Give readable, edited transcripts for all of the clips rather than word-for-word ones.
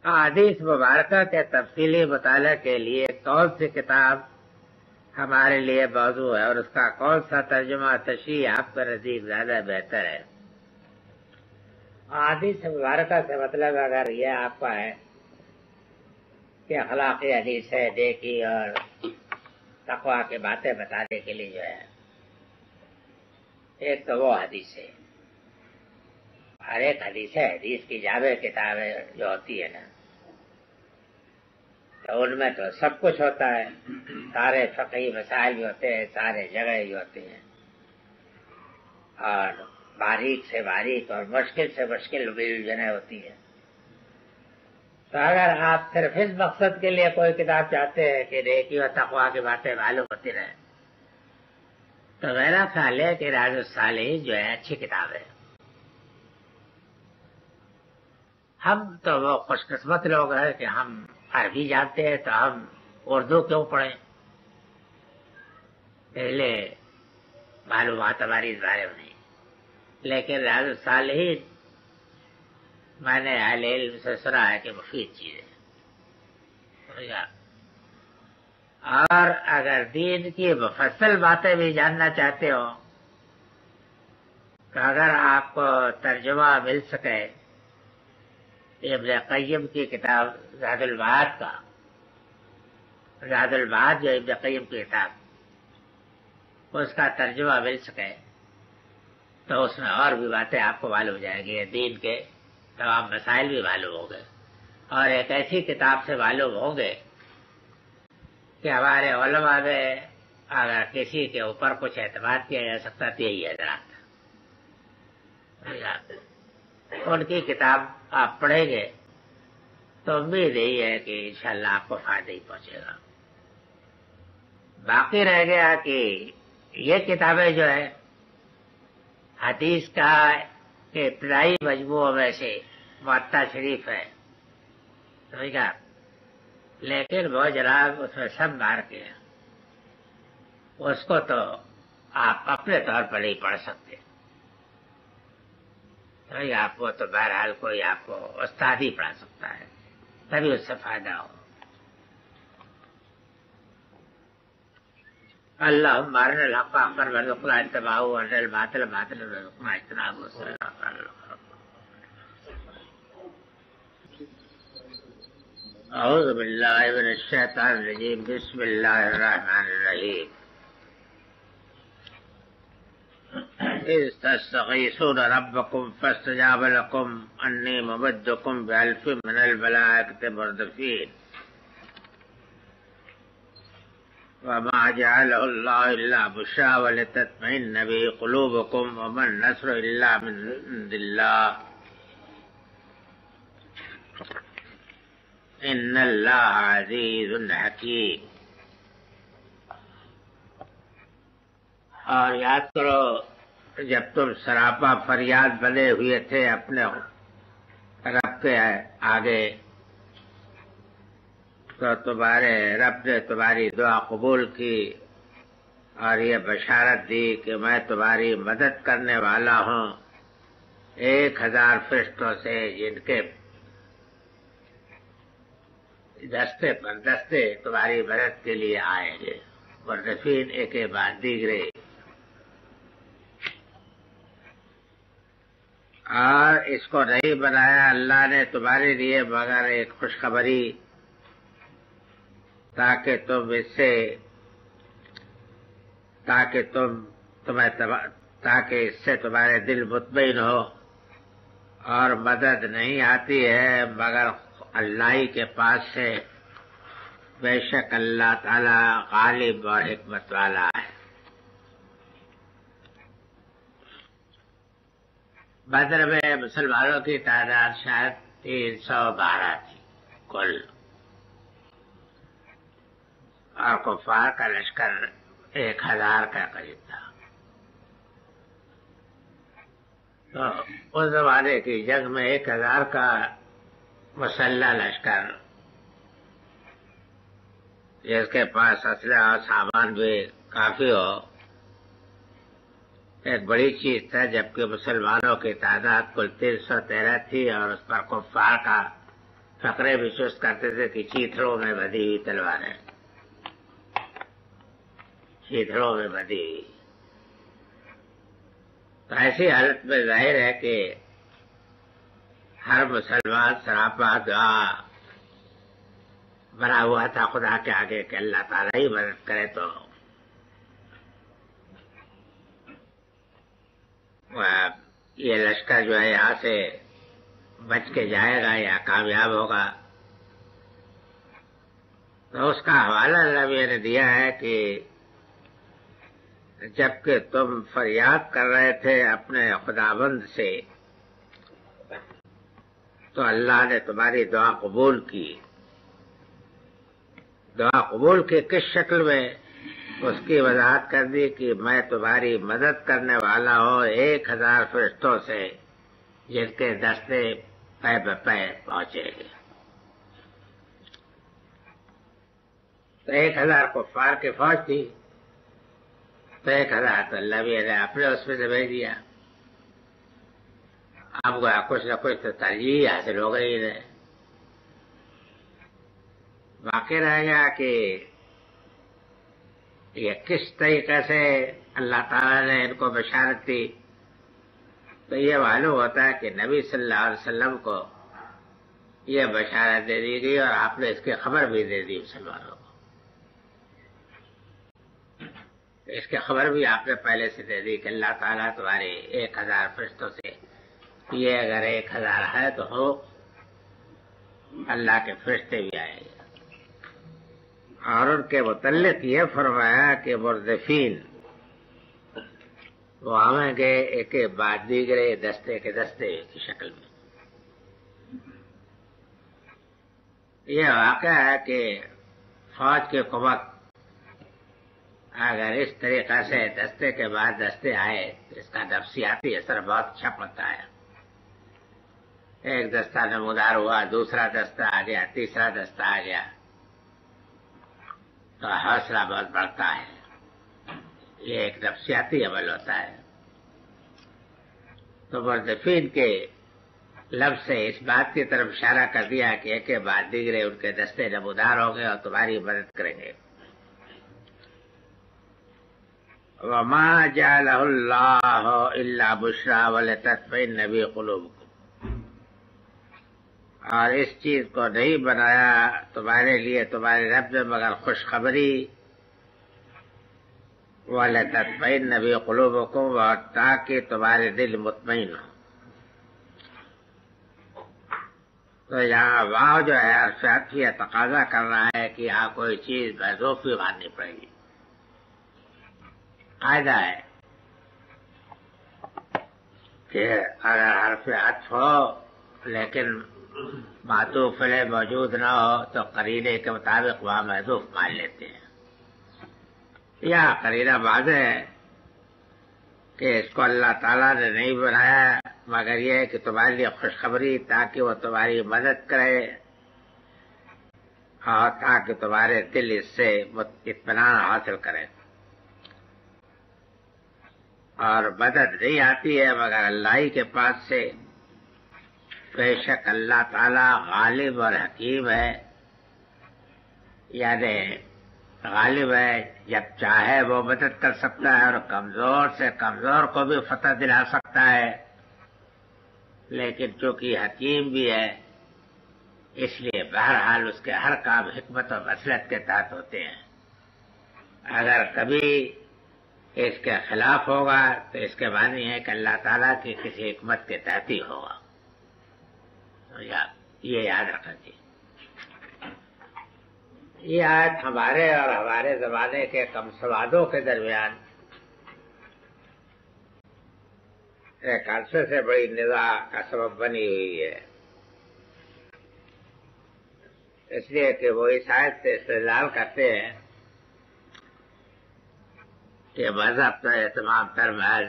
احادیث مبارکہ کے تفصیلی مطالعہ کے لیے کون سی کتاب ہمارے لیے موضوع ہے اور اس کا کون سا ترجمہ تشریح آپ کے نزدیک زیادہ بہتر ہے؟ احادیث مبارکہ سے مطلب اگر یہ آپ کا ہے کہ اخلاقی حدیث ہے، نیکی اور تقویٰ کی باتیں بتانے کے لیے جو ہے، ایک تو وہ حدیث ہے، ہر ایک حدیث ہے، حدیث کی جامع کتابیں جو ہوتی ہے نا، تو ان میں تو سب کچھ ہوتا ہے، سارے فقہی مسائل بھی ہوتے ہیں، سارے جگہ بھی ہوتے ہیں، اور باریک سے باریک اور مشکل سے مشکل بھی جنہیں ہوتی ہے۔ تو اگر آپ صرف اس مقصد کے لیے کوئی کتاب چاہتے ہیں کہ نیکی اور تقویٰ کی باتیں معلوم ہوتی رہیں، تو میرا خیال ہے کہ ریاض الصالحین جو ہے اچھی کتاب ہے۔ ہم تو وہ خوش قسمت لوگ ہیں کہ ہم عربی جانتے ہیں، تو ہم اردو کیوں پڑھیں؟ پہلے معلومات ہماری اس بارے میں نہیں، لیکن ریاض الصالحین میں نے اہل علم سے سنا ہے کہ مفید چیز ہے، اور اگر دین کی مفصل باتیں بھی جاننا چاہتے ہو تو اگر آپ کو ترجمہ مل سکے ابن قیم کی کتاب زاد المعاد کا، زاد المعاد جو ابن قیم کی کتاب، اس کا ترجمہ مل سکے تو اس میں اور بھی باتیں آپ کو معلوم ہو جائیں گی، دین کے تمام مسائل بھی معلوم ہوں گے، اور ایک ایسی کتاب سے معلوم ہوں گے کہ ہمارے علماء میں اگر کسی کے اوپر کچھ اعتماد کیا جا سکتا تو یہی حضرات، ان کی کتاب آپ پڑھیں گے تو امید یہی ہے کہ انشاءاللہ آپ کو فائدہ ہی پہنچے گا۔ باقی رہ گیا کہ یہ کتابیں جو ہے حدیث کا ابتدائی مجموعوں میں سے موطا شریف ہے، سمجھ گا، لیکن وہ جناب اس میں سب مار کے ہیں، اس کو تو آپ اپنے طور پر نہیں پڑھ سکتے، آپ کو تو بہرحال کوئی آپ کو استاد ہی پڑھا سکتا ہے، تبھی اس سے فائدہ ہو۔ اللہم ارنا الحق حقا وارزقنا اتباعہ وارنا الباطل باطلا وارزقنا اجتنابہ۔ اعوذ باللہ من الشیطان الرجیم، بسم اللہ الرحمن الرحیم۔ اذ تستغیثون ربکم فاستجاب لکم انی ممدکم بألف من الملائکۃ مردفین وما جعلہ اللہ الا بشریٰ ولتطمئن به قلوبکم وما النصر الا من عند اللہ ان اللہ عزیز حکیم۔ اور یاد کرو جب تم سراپا فریاد بنے ہوئے تھے اپنے رب کے آگے، تو تمہارے رب نے تمہاری دعا قبول کی اور یہ بشارت دی کہ میں تمہاری مدد کرنے والا ہوں 1000 فرشتوں سے، جن کے دستے پر دستے تمہاری مدد کے لیے آئیں گے، مردفین ایک کے بعد دیگرے۔ اور اس کو نہیں بنایا اللہ نے تمہارے لیے مگر ایک خوشخبری، تاکہ اس سے تمہارے دل مطمئن ہو، اور مدد نہیں آتی ہے مگر اللہ ہی کے پاس سے، بے شک اللہ تعالی غالب اور حکمت والا ہے۔ بدر میں مسلمانوں کی تعداد شاید 312 تھی کل، اور کفار کا لشکر 1000 کا قریب تھا۔ تو اس زمانے کی جنگ میں 1000 کا مسلح لشکر، جس کے پاس اسلحہ اور سامان بھی کافی ہو، ایک بڑی چیز تھا، جبکہ مسلمانوں کی تعداد کل 313 تھی اور اس پر کفار کا فقرے بھی چست کرتے تھے کہ چیتڑوں میں بندھی ہوئی تلواریں، چیتڑوں میں بندھی ہوئی. تو ایسی حالت میں ظاہر ہے کہ ہر مسلمان سراپا دعا بنا ہوا تھا خدا کے آگے کہ اللہ تعالیٰ ہی مدد کرے تو یہ لشکر جو ہے یہاں سے بچ کے جائے گا یا کامیاب ہوگا. تو اس کا حوالہ نبی نے دیا ہے کہ جبکہ تم فریاد کر رہے تھے اپنے خداوند سے تو اللہ نے تمہاری دعا قبول کی. دعا قبول کی کس شکل میں؟ اس کی وضاحت کر دی کہ میں تمہاری مدد کرنے والا ہوں 1000 فرشتوں سے جن کے دستے پے بپے پہنچے گے. تو 1000 کفار کی فوج تھی، تو 1000 تو اللہ بھی نے اپنے اس میں سے بھیج دیا. اب گویا کچھ نہ کچھ تو ترجیح حاصل ہو گئی ہے. باقی رہ گیا کہ یہ کس طریقے سے اللہ تعالیٰ نے ان کو بشارت دی. تو یہ معلوم ہوتا ہے کہ نبی صلی اللہ علیہ وسلم کو یہ بشارت دے دی گئی اور آپ نے اس کی خبر بھی دے دی مسلمانوں کو. اس کی خبر بھی آپ نے پہلے سے دے دی کہ اللہ تعالیٰ تمہارے 1000 فرشتوں سے یہ اگر 1000 ہے تو ہو اللہ کے فرشتے بھی آئے گے. اور ان کے متعلق یہ فرمایا کہ مردفین وہ آئیں گے ایک کے بعد دیگرے دستے کے دستے کی شکل میں. یہ واقعہ ہے کہ فوج کے قوت اگر اس طریقے سے دستے کے بعد دستے آئے تو اس کا نفسیاتی اثر بہت اچھا پڑتا ہے. ایک دستہ نمودار ہوا، دوسرا دستہ آ گیا، تیسرا دستہ آ گیا تو حوصلہ بہت بڑھتا ہے. یہ ایک نفسیاتی عمل ہوتا ہے. تو مردفین کے لفظ سے اس بات کی طرف اشارہ کر دیا کہ ایک کے بعد دیگرے ان کے دستے نمودار ہوں گے اور تمہاری مدد کریں گے. وما جعلہ اللہ الا بشرا ولتطمئن به قلوبکم، اور اس چیز کو نہیں بنایا تمہارے لیے تمہارے رب نے مگر خوشخبری وَلَتَطْمَئِنَّ بِهِ قُلُوبُكُمْ، اور تاکہ تمہارے دل مطمئن ہو. تو یہاں واو جو ہے حرف عطفیہ تقاضا کر رہا ہے کہ یہاں کوئی چیز محذوف بھی ماننی پڑے گی. قاعدہ ہے کہ اگر حرف عطف ہو لیکن معطوف علیہ موجود نہ ہو تو قرینے کے مطابق وہاں محذوف مان لیتے ہیں. یا قرینہ واضح ہے کہ اس کو اللہ تعالیٰ نے نہیں بنایا مگر یہ ہے کہ تمہارے لیے خوشخبری تاکہ وہ تمہاری مدد کرے اور تاکہ تمہارے دل اس سے اطمینان حاصل کرے. اور مدد نہیں آتی ہے مگر اللہ ہی کے پاس سے. بے شک اللہ تعالیٰ غالب اور حکیم ہے، یعنی غالب ہے، جب چاہے وہ مدد کر سکتا ہے اور کمزور سے کمزور کو بھی فتح دلا سکتا ہے. لیکن چونکہ حکیم بھی ہے اس لیے بہرحال اس کے ہر کام حکمت اور مصلحت کے تحت ہوتے ہیں. اگر کبھی اس کے خلاف ہوگا تو اس کے معنی ہے کہ اللہ تعالیٰ کی کسی حکمت کے تحت ہی ہوگا. یہ یاد رکھنا چاہیے. یہ آیت ہمارے اور ہمارے زمانے کے کم سوادوں کے درمیان ایک عرصے سے بڑی نزاع کا سبب بنی ہوئی ہے، اس لیے کہ وہ اس آیت سے استدلال کرتے ہیں کہ مذہب کا اہتمام تر محض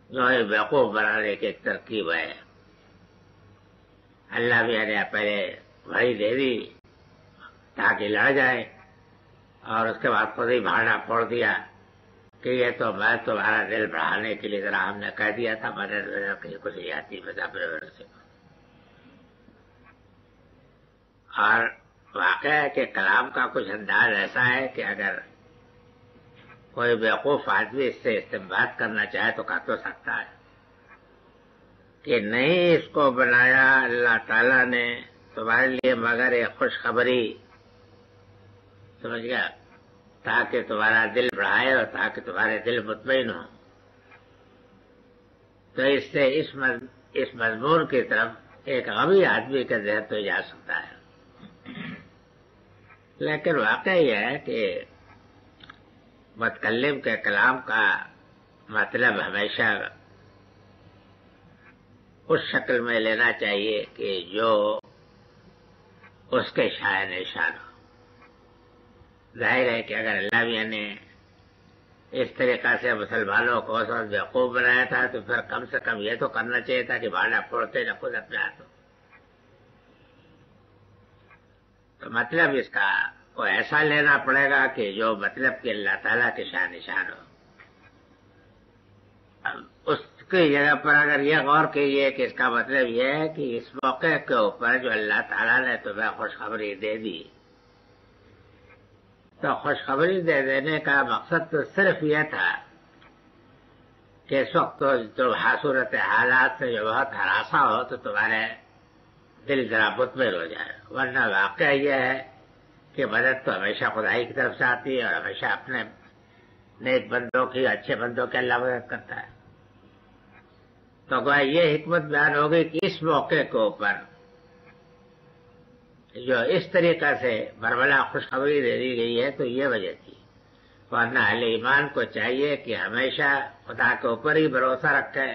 جو ہے بیوقوف بنانے کی ایک ترکیب ہے. اللہ بھی نے پہلے وحی دے دی تاکہ لڑ جائے اور اس کے بعد خود ہی بھاڑا پھوڑ دیا کہ یہ تو میں تمہارا دل بڑھانے کے لیے ذرا ہم نے کہہ دیا تھا، مدد کچھ نہیں آتی مذہب سے. اور واقعہ ہے کہ کلام کا کچھ انداز ایسا ہے کہ اگر کوئی بیوقوف آدمی اس سے استنباط کرنا چاہے تو کر تو سکتا ہے کہ نہیں اس کو بنایا اللہ تعالیٰ نے تمہارے لیے مگر ایک خوشخبری، سمجھ گیا، تاکہ تمہارا دل بڑھائے اور تاکہ تمہارے دل مطمئن ہو. تو اس سے اس مضمون کی طرف ایک غمی آدمی کا ذہن تو جا سکتا ہے. لیکن واقعہ یہ ہے کہ متکلم کے کلام کا مطلب ہمیشہ اس شکل میں لینا چاہیے کہ جو اس کے شاعر نشان ہو. ظاہر ہے کہ اگر اللہ میاں نے اس طریقہ سے مسلمانوں کو اس وقت بیوقوف بنایا تھا تو پھر کم سے کم یہ تو کرنا چاہیے تھا کہ بھاڑا پھوڑتے نہ خود اپنے ہاتھوں. تو مطلب اس کا کو ایسا لینا پڑے گا کہ جو مطلب کہ اللہ تعالیٰ کے شان نشان ہو. اس کی جگہ پر اگر یہ غور کیجیے کہ اس کا مطلب یہ ہے کہ اس موقع کے اوپر جو اللہ تعالیٰ نے تمہیں خوشخبری دے دی، تو خوشخبری دے دینے کا مقصد تو صرف یہ تھا کہ اس وقت جو صورت حالات سے جو بہت ہراساں ہو تو تمہارے دل ذرا مطمئن ہو جائے. ورنہ واقعہ یہ ہے کہ مدد تو ہمیشہ خدائی کی طرف سے آتی ہے اور ہمیشہ اپنے نیک بندوں کی، اچھے بندوں کی اللہ مدد کرتا ہے. تو گویا یہ حکمت بیان ہو گئی کہ اس موقع کے اوپر جو اس طریقہ سے برملا خوشخبری دے دی گئی ہے تو یہ وجہ تھی. ورنہ اہل ایمان کو چاہیے کہ ہمیشہ خدا کے اوپر ہی بھروسہ رکھے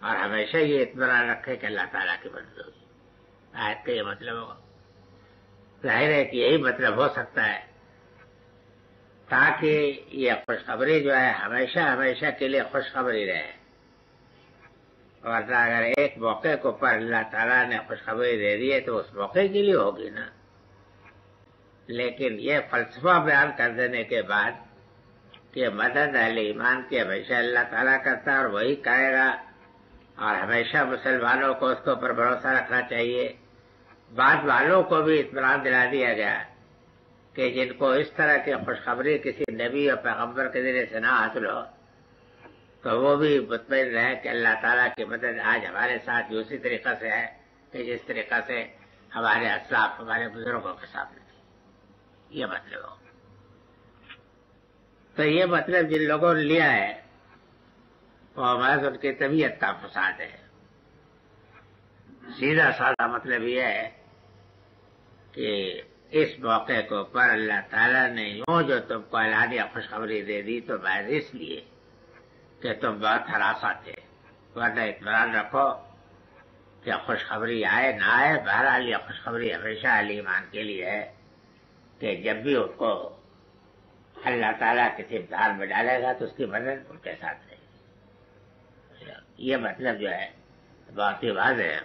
اور ہمیشہ یہ اطمینان رکھے کہ اللہ تعالیٰ کی مدد ہوگی. آیت کا یہ مطلب ہوگا. ظاہر ہے کہ یہی مطلب ہو سکتا ہے تاکہ یہ خوشخبری جو ہے ہمیشہ ہمیشہ کے لیے خوشخبری رہے. ورنہ اگر ایک موقع کے اوپر اللہ تعالیٰ نے خوشخبری دے دی ہے تو اس موقع کے لیے ہوگی نا. لیکن یہ فلسفہ بیان کر دینے کے بعد کہ مدد اہل ایمان کی ہمیشہ اللہ تعالیٰ کرتا ہے اور وہی کرے گا اور ہمیشہ مسلمانوں کو اس کے اوپر بھروسہ رکھنا چاہیے. بعد والوں کو بھی اطمینان دلا دیا گیا کہ جن کو اس طرح کی خوشخبری کسی نبی اور پیغمبر کے ذریعے سے نہ حاصل ہو تو وہ بھی مطمئن رہے کہ اللہ تعالیٰ کی مدد آج ہمارے ساتھ اسی طریقہ سے ہے کہ جس طریقہ سے ہمارے اسلاف ہمارے بزرگوں کے سامنے تھی. یہ مطلب ہو. تو یہ مطلب جن لوگوں نے لیا ہے وہ محض ان کی طبیعت کا فساد ہے. سیدھا سادہ مطلب یہ ہے کہ اس موقع کے اوپر اللہ تعالیٰ نے یوں جو تم کو اعلانیہ خوشخبری دے دی تو محض اس لیے کہ تم بہت ہراساں تھے. ورنہ اطمینان رکھو کہ خوشخبری آئے نہ آئے بہرحال یہ خوشخبری ہمیشہ اہل ایمان کے لیے ہے کہ جب بھی ان کو اللہ تعالیٰ کسی امتحان میں ڈالے گا تو اس کی مدد ان کے ساتھ رہے گی. یہ مطلب جو ہے بہت ہی واضح ہے.